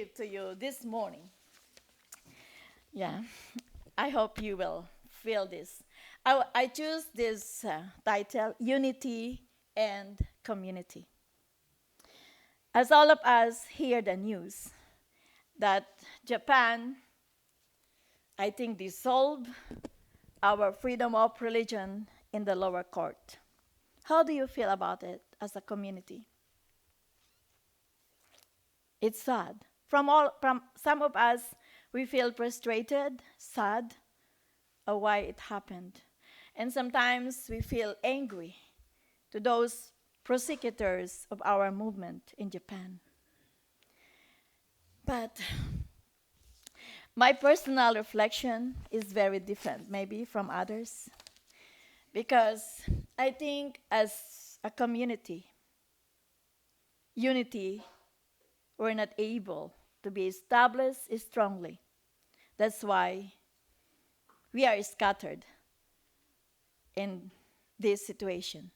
give to you this morning. Yeah, I hope you will feel this. I choose this title, Unity and Community. As all of us hear the news that Japan, I think, dissolved our freedom of religion in the lower court. How do you feel about it as a community? It's sad. From some of us, we feel frustrated, sad, of why it happened. And sometimes we feel angry to those prosecutors of our movement in Japan. But my personal reflection is very different, maybe from others, because I think as a community, unity, we're not able to be established strongly. That's why we are scattered in this situation.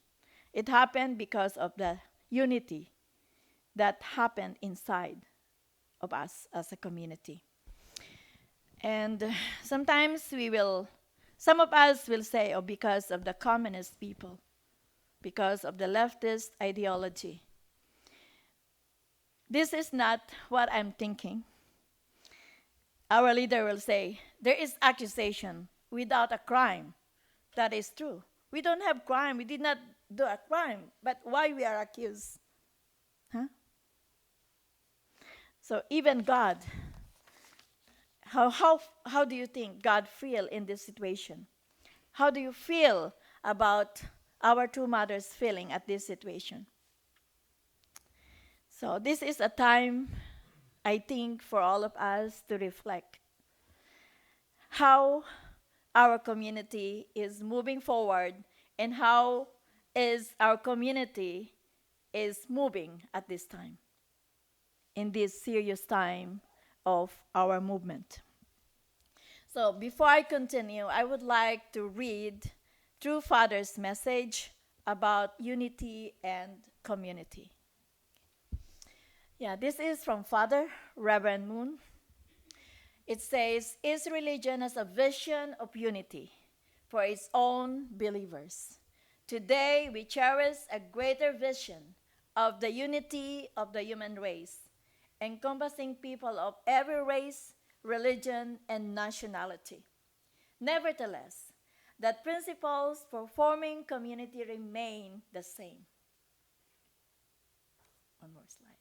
It happened because of the unity that happened inside of us as a community. And sometimes some of us will say, oh, because of the communist people, because of the leftist ideology. This is not what I'm thinking. Our leader will say, there is accusation without a crime. That is true. We don't have crime. We did not do a crime. But why we are accused? Huh? So even God, how do you think God feel in this situation? How do you feel about our two mothers feeling at this situation? So this is a time, I think, for all of us to reflect how our community is moving forward and how is our community is moving at this time, in this serious time of our movement. So before I continue, I would like to read True Father's message about unity and community. Yeah, this is from Father Reverend Moon. It says, "Each religion has a vision of unity for its own believers. Today, we cherish a greater vision of the unity of the human race, encompassing people of every race, religion, and nationality. Nevertheless, the principles for forming community remain the same." One more slide.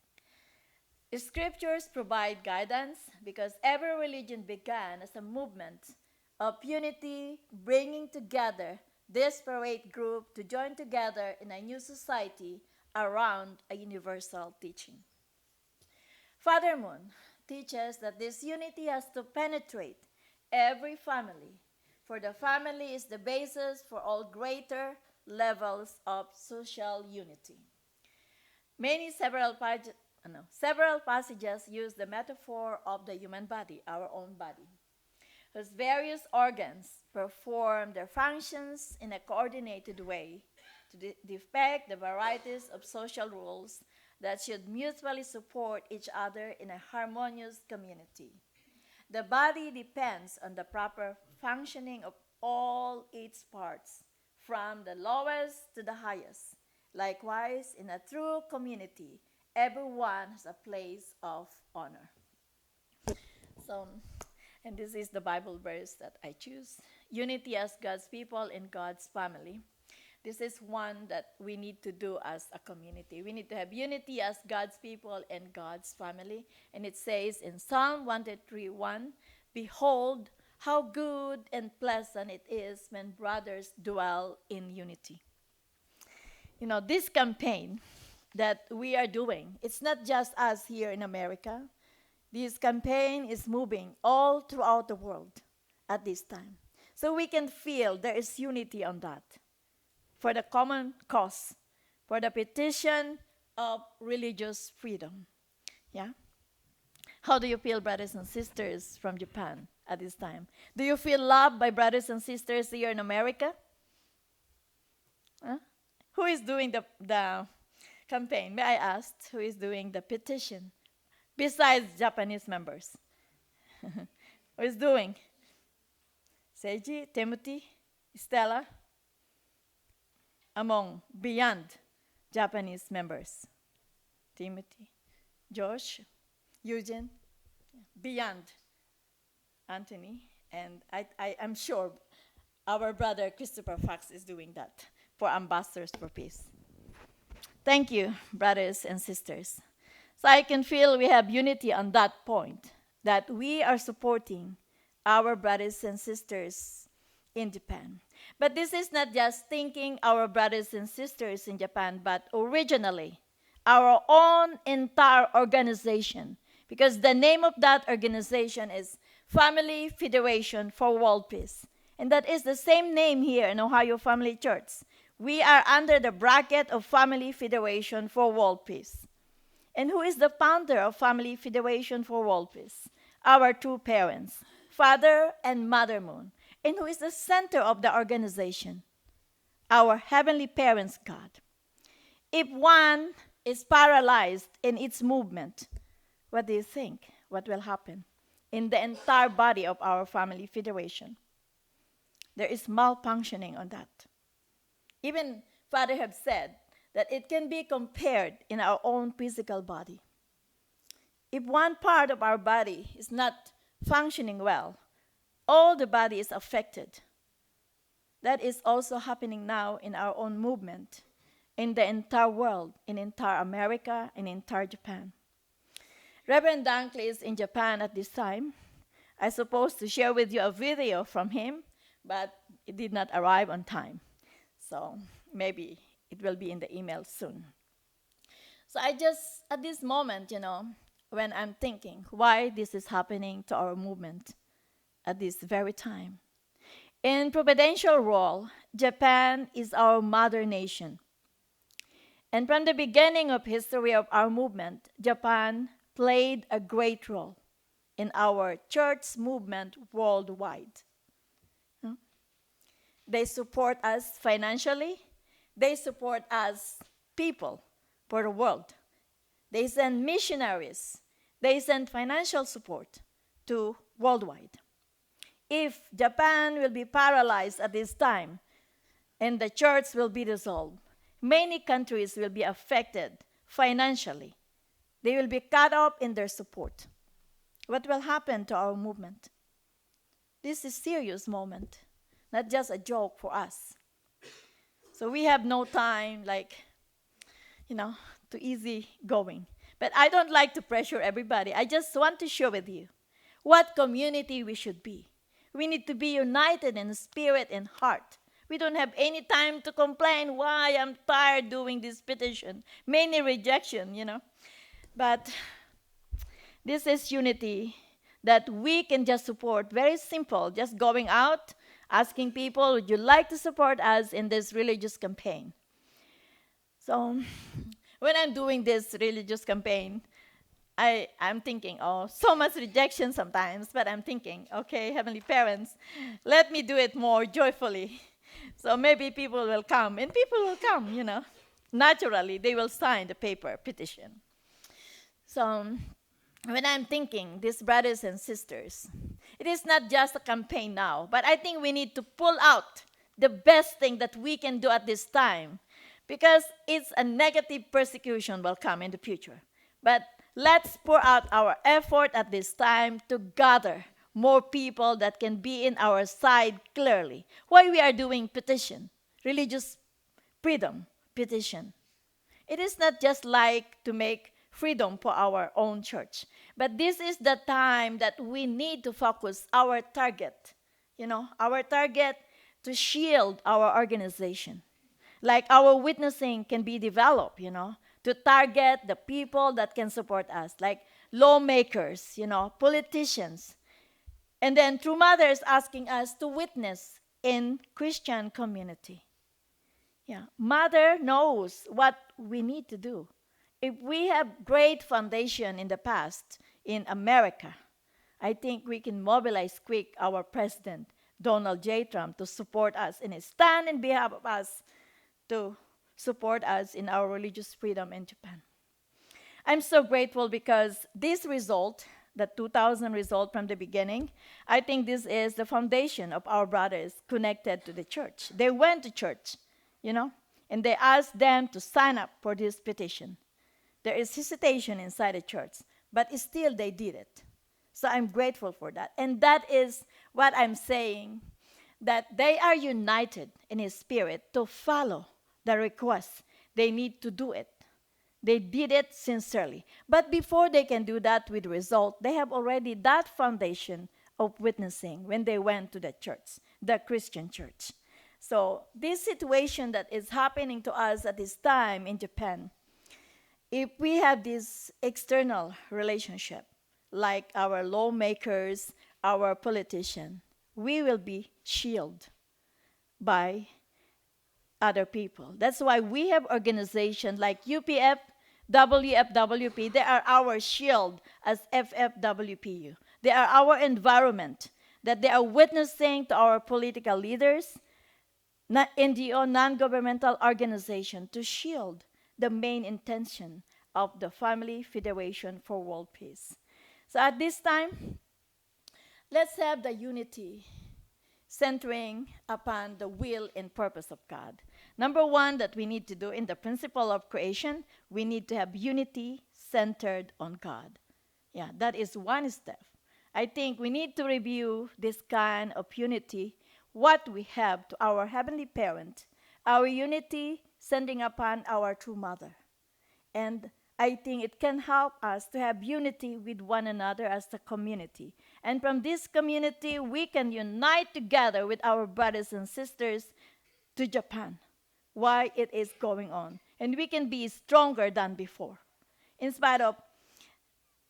Scriptures provide guidance because every religion began as a movement of unity, bringing together disparate groups to join together in a new society around a universal teaching. Father Moon teaches that this unity has to penetrate every family, for the family is the basis for all greater levels of social unity. Several passages use the metaphor of the human body, our own body, whose various organs perform their functions in a coordinated way to depict the varieties of social rules that should mutually support each other in a harmonious community. The body depends on the proper functioning of all its parts, from the lowest to the highest. Likewise, in a true community, everyone has a place of honor. So, and this is the Bible verse that I choose. Unity as God's people in God's family. This is one that we need to do as a community. We need to have unity as God's people and God's family. And it says in Psalm 103:1, "Behold, how good and pleasant it is when brothers dwell in unity." You know, this campaign that we are doing, it's not just us here in America. This campaign is moving all throughout the world at this time. So we can feel there is unity on that for the common cause, for the petition of religious freedom. Yeah? How do you feel, brothers and sisters from Japan at this time? Do you feel loved by brothers and sisters here in America? Huh? Who is doing the campaign? May I ask who is doing the petition besides Japanese members? Who is doing? Seiji, Timothy, Stella, among beyond Japanese members. Timothy, Josh, Eugene, beyond Anthony, and I'm sure our brother Christopher Fox is doing that for Ambassadors for Peace. Thank you, brothers and sisters. So I can feel we have unity on that point, that we are supporting our brothers and sisters in Japan. But this is not just thinking our brothers and sisters in Japan, but originally our own entire organization, because the name of that organization is Family Federation for World Peace. And that is the same name here in Ohio Family Church. We are under the bracket of Family Federation for World Peace. And who is the founder of Family Federation for World Peace? Our two parents, Father and Mother Moon. And who is the center of the organization? Our Heavenly Parents, God. If one is paralyzed in its movement, what do you think? What will happen in the entire body of our Family Federation? There is malfunctioning on that. Even Father have said that it can be compared in our own physical body. If one part of our body is not functioning well, all the body is affected. That is also happening now in our own movement, in the entire world, in entire America, and entire Japan. Reverend Dunkley is in Japan at this time. I supposed to share with you a video from him, but it did not arrive on time. So maybe it will be in the email soon. So I just, at this moment, when I'm thinking why this is happening to our movement at this very time. In providential role, Japan is our mother nation. And from the beginning of history of our movement, Japan played a great role in our church movement worldwide. They support us financially. They support us people for the world. They send missionaries. They send financial support to worldwide. If Japan will be paralyzed at this time and the church will be dissolved, many countries will be affected financially. They will be cut off in their support. What will happen to our movement? This is a serious moment, not just a joke for us. So we have no time, to easy going. But I don't like to pressure everybody. I just want to share with you what community we should be. We need to be united in spirit and heart. We don't have any time to complain why I'm tired doing this petition. Many rejection, But this is unity that we can just support. Very simple, just going out, asking people, would you like to support us in this religious campaign? So when I'm doing this religious campaign, I'm thinking, so much rejection sometimes, but I'm thinking, okay, Heavenly Parents, let me do it more joyfully. So maybe people will come, and people will come, Naturally, they will sign the paper petition. So when I'm thinking, these brothers and sisters, it is not just a campaign now, but I think we need to pull out the best thing that we can do at this time, because it's a negative persecution will come in the future. But let's pour out our effort at this time to gather more people that can be in our side clearly. Why we are doing petition, religious freedom petition. It is not just like to make freedom for our own church, but this is the time that we need to focus our target, our target to shield our organization. Like our witnessing can be developed, to target the people that can support us, like lawmakers, politicians. And then through mothers asking us to witness in Christian community. Yeah, mother knows what we need to do. If we have great foundation in the past in America, I think we can mobilize quick our president, Donald J. Trump, to support us and stand in behalf of us to support us in our religious freedom in Japan. I'm so grateful because this result, the 2000 result from the beginning, I think this is the foundation of our brothers connected to the church. They went to church, you know, and they asked them to sign up for this petition. There is hesitation inside the church, but still they did it. So I'm grateful for that. And that is what I'm saying, that they are united in his spirit to follow the request. They need to do it. They did it sincerely. But before they can do that with result, they have already that foundation of witnessing when they went to the church, the Christian church. So this situation that is happening to us at this time in Japan, if we have this external relationship, like our lawmakers, our politicians, we will be shielded by other people. That's why we have organizations like UPF, WFWP. They are our shield as FFWPU. They are our environment, that they are witnessing to our political leaders, NGO, non-governmental organization, to shield the main intention of the Family Federation for World Peace. So at this time, let's have the unity centering upon the will and purpose of God. Number one that we need to do in the principle of creation, we need to have unity centered on God. Yeah, that is one step. I think we need to review this kind of unity, what we have to our Heavenly Parent, our unity centering upon our true Mother. And I think it can help us to have unity with one another as a community. And from this community, we can unite together with our brothers and sisters to Japan, why it is going on. And we can be stronger than before. In spite of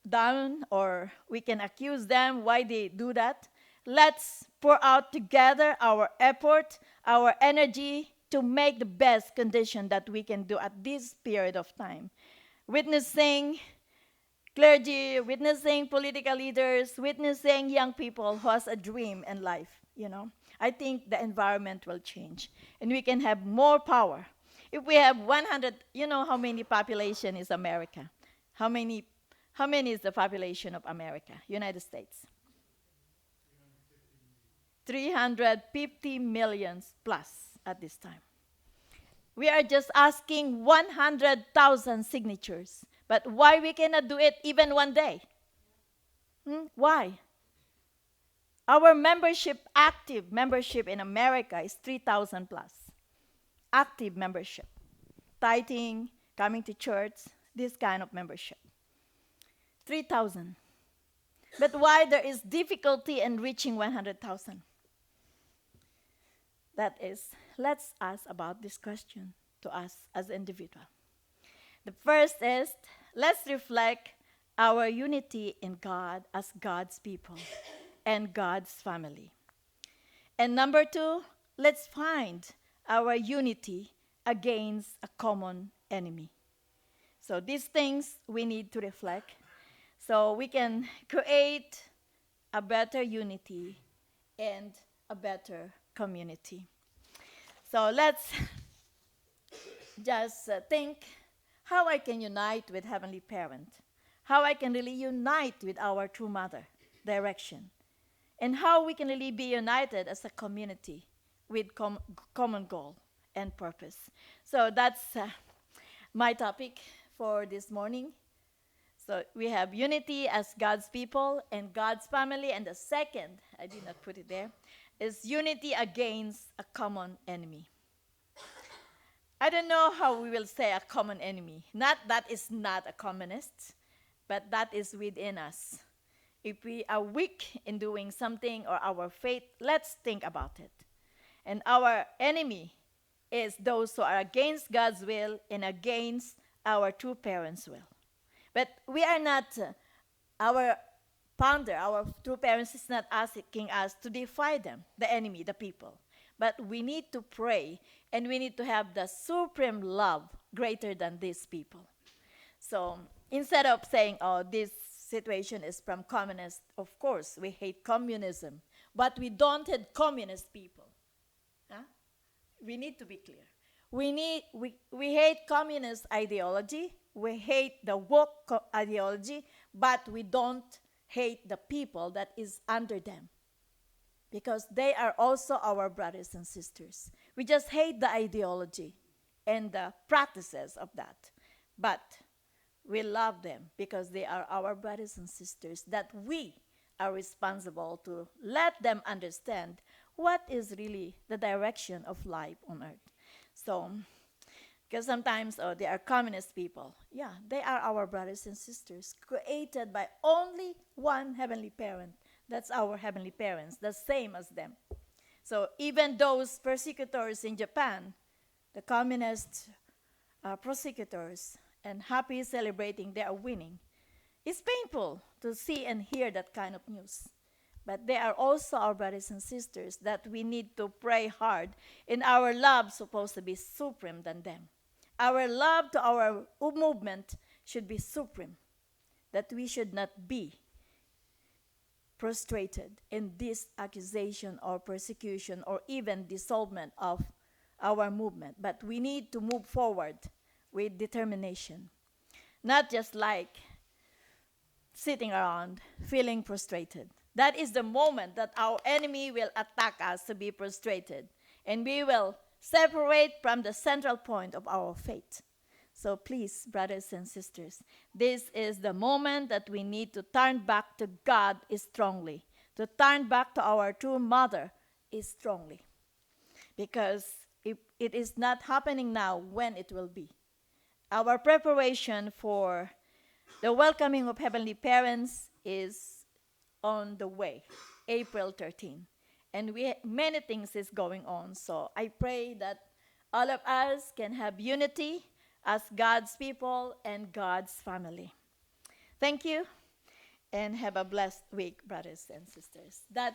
down, or we can accuse them why they do that, let's pour out together our effort, our energy to make the best condition that we can do at this period of time. Witnessing clergy, witnessing political leaders, witnessing young people who has a dream in life, you know. I think the environment will change and we can have more power. If we have 100, you know how many population is America? How many is the population of America, United States? 350 millions plus at this time. We are just asking 100,000 signatures. But why we cannot do it even one day? Why? Our membership, active membership in America is 3,000 plus. Active membership. Tithing, coming to church, this kind of membership. 3,000. But why there is difficulty in reaching 100,000? That is, let's ask about this question to us as individual. The first is, let's reflect our unity in God as God's people and God's family. And number two, let's find our unity against a common enemy. So these things we need to reflect so we can create a better unity and a better community. So let's just think how I can unite with Heavenly Parent, how I can really unite with our true Mother, direction, and how we can really be united as a community with common goal and purpose. So that's my topic for this morning. So we have unity as God's people and God's family. And the second, I did not put it there, is unity against a common enemy. I don't know how we will say a common enemy. Not that is not a communist, but that is within us. If we are weak in doing something or our faith, let's think about it. And our enemy is those who are against God's will and against our true parents' will. But we are not, our founder, our true parents is not asking us to defy them, the enemy, the people. But we need to pray and we need to have the supreme love greater than these people. So instead of saying, oh, this situation is from communists, of course, we hate communism, but we don't hate communist people. Huh? We need to be clear. We hate communist ideology, we hate the woke ideology, but we don't hate the people that is under them, because they are also our brothers and sisters. We just hate the ideology and the practices of that. But we love them because they are our brothers and sisters, that we are responsible to let them understand what is really the direction of life on earth. So, because sometimes they are communist people. Yeah, they are our brothers and sisters, created by only one heavenly parent. That's our heavenly parents, the same as them. So even those persecutors in Japan, the communist prosecutors, and happy celebrating they are winning, it's painful to see and hear that kind of news. But they are also our brothers and sisters that we need to pray hard, and our love supposed to be supreme than them. Our love to our movement should be supreme, that we should not be frustrated in this accusation or persecution or even dissolvement of our movement. But we need to move forward with determination, not just like sitting around feeling frustrated. That is the moment that our enemy will attack us to be frustrated, and we will separate from the central point of our faith. So please, brothers and sisters, this is the moment that we need to turn back to God strongly, to turn back to our true mother strongly. Because if it is not happening now, when it will be? Our preparation for the welcoming of heavenly parents is on the way, April 13. And many things is going on. So I pray that all of us can have unity as God's people and God's family. Thank you, and have a blessed week, brothers and sisters. That